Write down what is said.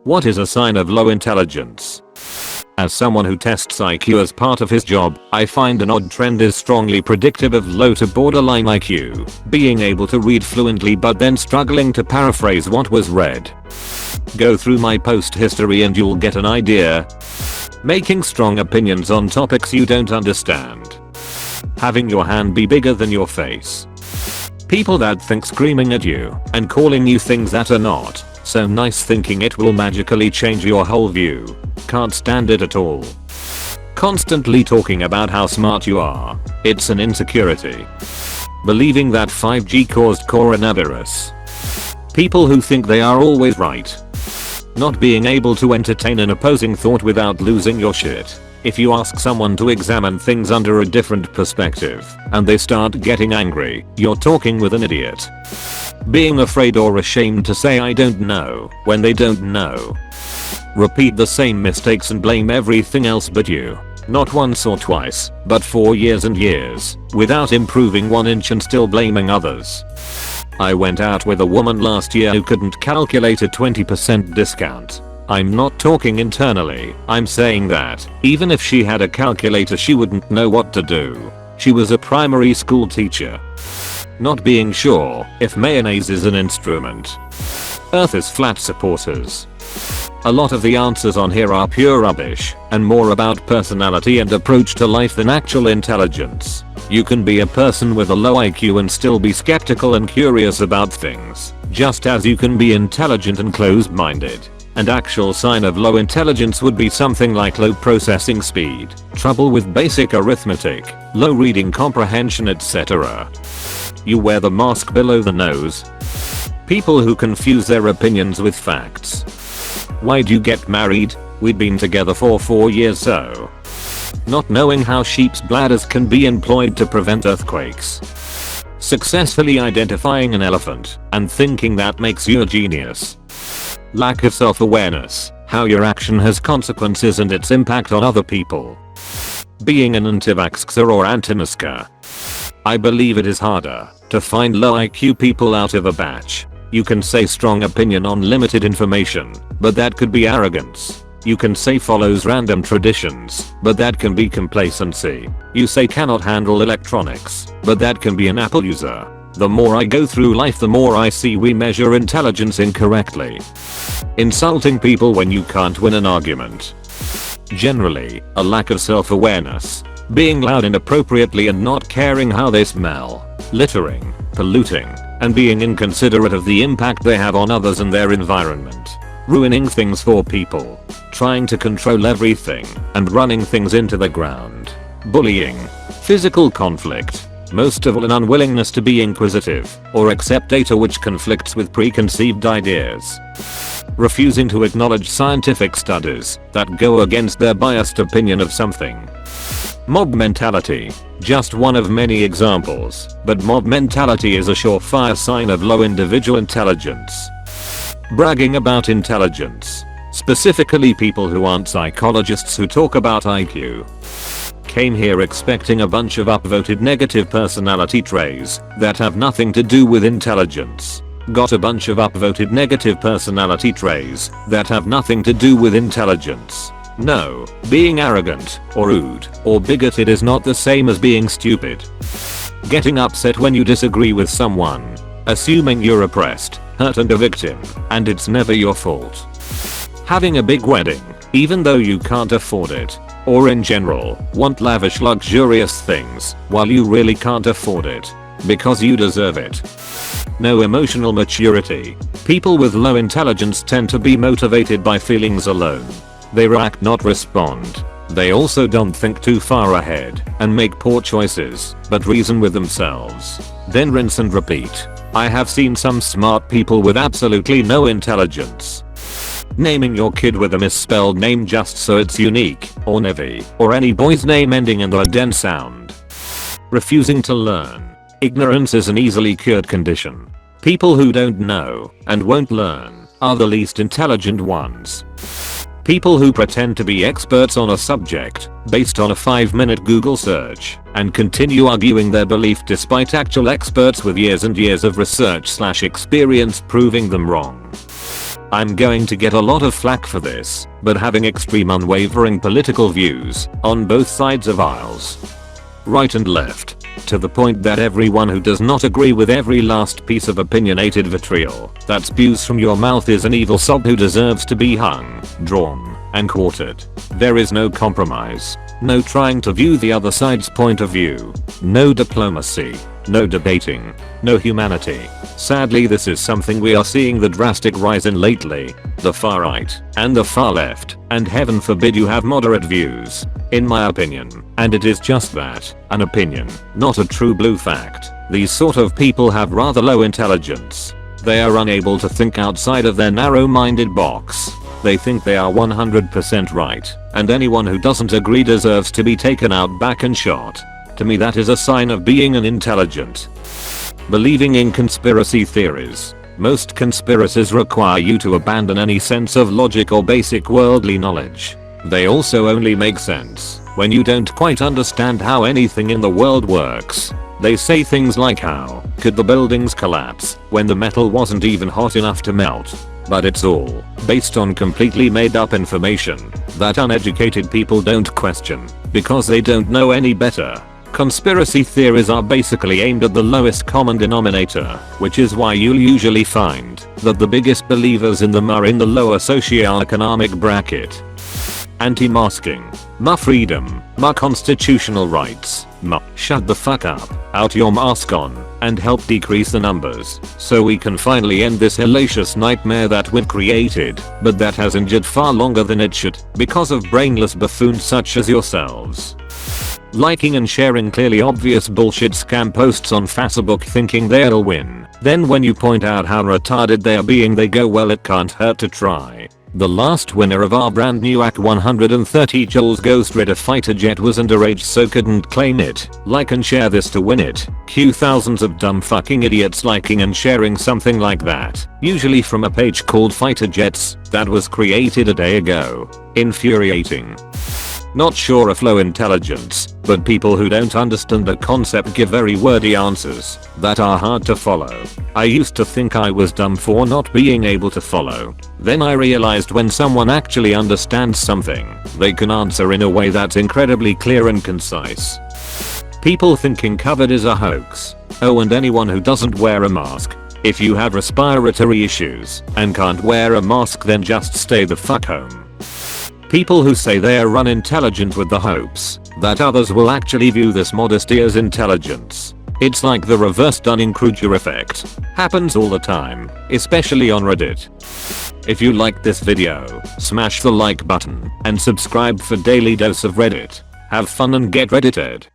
What is a sign of low intelligence? As someone who tests IQ as part of his job, I find an odd trend is strongly predictive of low to borderline IQ, being able to read fluently but then struggling to paraphrase what was read. Go through my post history and you'll get an idea. Making strong opinions on topics you don't understand. Having your hand be bigger than your face. People that think screaming at you and calling you things that are not so nice, thinking it will magically change your whole view. Can't stand it at all. Constantly talking about how smart you are. It's an insecurity. Believing that 5G caused coronavirus. People who think they are always right. Not being able to entertain an opposing thought without losing your shit. If you ask someone to examine things under a different perspective and they start getting angry, you're talking with an idiot. Being afraid or ashamed to say I don't know when they don't know. Repeat the same mistakes and blame everything else but you. Not once or twice, but for years and years, without improving 1 inch and still blaming others. I went out with a woman last year who couldn't calculate a 20% discount. I'm not talking internally, I'm saying that even if she had a calculator she wouldn't know what to do. She was a primary school teacher. Not being sure if mayonnaise is an instrument. Earth is flat supporters. A lot of the answers on here are pure rubbish and more about personality and approach to life than actual intelligence. You can be a person with a low IQ and still be skeptical and curious about things, just as you can be intelligent and closed-minded. An actual sign of low intelligence would be something like low processing speed, trouble with basic arithmetic, low reading comprehension, etc. You wear the mask below the nose. People who confuse their opinions with facts. Why'd you get married? We'd been together for 4 years so. Not knowing how sheep's bladders can be employed to prevent earthquakes. Successfully identifying an elephant and thinking that makes you a genius. Lack of self-awareness, how your action has consequences and its impact on other people. Being an anti-vaxxer or anti-masker. I believe it is harder to find low IQ people out of a batch. You can say strong opinion on limited information, but that could be arrogance. You can say follows random traditions, but that can be complacency. You say cannot handle electronics, but that can be an Apple user. The more I go through life the more I see we measure intelligence incorrectly. Insulting people when you can't win an argument. Generally, a lack of self-awareness. Being loud inappropriately and not caring how they smell. Littering, polluting, and being inconsiderate of the impact they have on others and their environment. Ruining things for people. Trying to control everything and running things into the ground. Bullying. Physical conflict. Most of all an unwillingness to be inquisitive or accept data which conflicts with preconceived ideas. Refusing to acknowledge scientific studies that go against their biased opinion of something. Mob mentality. Just one of many examples, but mob mentality is a surefire sign of low individual intelligence. Bragging about intelligence. Specifically people who aren't psychologists who talk about IQ. Came here expecting a bunch of upvoted negative personality traits that have nothing to do with intelligence. Got a bunch of upvoted negative personality traits that have nothing to do with intelligence. No, being arrogant, or rude, or bigoted is not the same as being stupid. Getting upset when you disagree with someone. Assuming you're oppressed, hurt and a victim, and it's never your fault. Having a big wedding, even though you can't afford it. Or in general, want lavish luxurious things, while you really can't afford it. Because you deserve it. No emotional maturity. People with low intelligence tend to be motivated by feelings alone. They react, not respond. They also don't think too far ahead and make poor choices, but reason with themselves. Then rinse and repeat. I have seen some smart people with absolutely no intelligence. Naming your kid with a misspelled name just so it's unique, or Nevi, or any boy's name ending in the den sound. Refusing to learn. Ignorance is an easily cured condition. People who don't know and won't learn are the least intelligent ones. People who pretend to be experts on a subject based on a 5-minute Google search and continue arguing their belief despite actual experts with years and years of research/experience proving them wrong. I'm going to get a lot of flack for this, but having extreme unwavering political views on both sides of aisles, right and left, to the point that everyone who does not agree with every last piece of opinionated vitriol that spews from your mouth is an evil sob who deserves to be hung, drawn, and quartered. There is no compromise, no trying to view the other side's point of view, no diplomacy, no debating, no humanity. Sadly, this is something we are seeing the drastic rise in lately. The far right and the far left, and heaven forbid you have moderate views, in my opinion. And it is just that, an opinion, not a true blue fact. These sort of people have rather low intelligence. They are unable to think outside of their narrow-minded box. They think they are 100% right, and anyone who doesn't agree deserves to be taken out back and shot. To me, that is a sign of being unintelligent. Believing in conspiracy theories. Most conspiracies require you to abandon any sense of logic or basic worldly knowledge. They also only make sense when you don't quite understand how anything in the world works. They say things like, how could the buildings collapse when the metal wasn't even hot enough to melt? But it's all based on completely made up information that uneducated people don't question because they don't know any better. Conspiracy theories are basically aimed at the lowest common denominator, which is why you'll usually find that the biggest believers in them are in the lower socioeconomic bracket. Anti-masking. Ma freedom. Ma constitutional rights. Ma shut the fuck up. Out your mask on and help decrease the numbers so we can finally end this hellacious nightmare that we've created, but that has endured far longer than it should because of brainless buffoons such as yourselves. Liking and sharing clearly obvious bullshit scam posts on Facebook thinking they'll win. Then when you point out how retarded they are being, they go, well, it can't hurt to try. The last winner of our brand new AK-130 Joel's Ghost Rider fighter jet was underage, so couldn't claim it. Like and share this to win it. Cue thousands of dumb fucking idiots liking and sharing something like that, usually from a page called Fighter Jets that was created a day ago. Infuriating. Not sure of low intelligence, but people who don't understand the concept give very wordy answers that are hard to follow. I used to think I was dumb for not being able to follow. Then I realized when someone actually understands something, they can answer in a way that's incredibly clear and concise. People thinking COVID is a hoax. Oh, and anyone who doesn't wear a mask. If you have respiratory issues and can't wear a mask, then just stay the fuck home. People who say they are unintelligent with the hopes that others will actually view this modesty as intelligence. It's like the reverse Dunning-Kruger effect. Happens all the time, especially on Reddit. If you liked this video, smash the like button and subscribe for daily dose of Reddit. Have fun and get Reddited.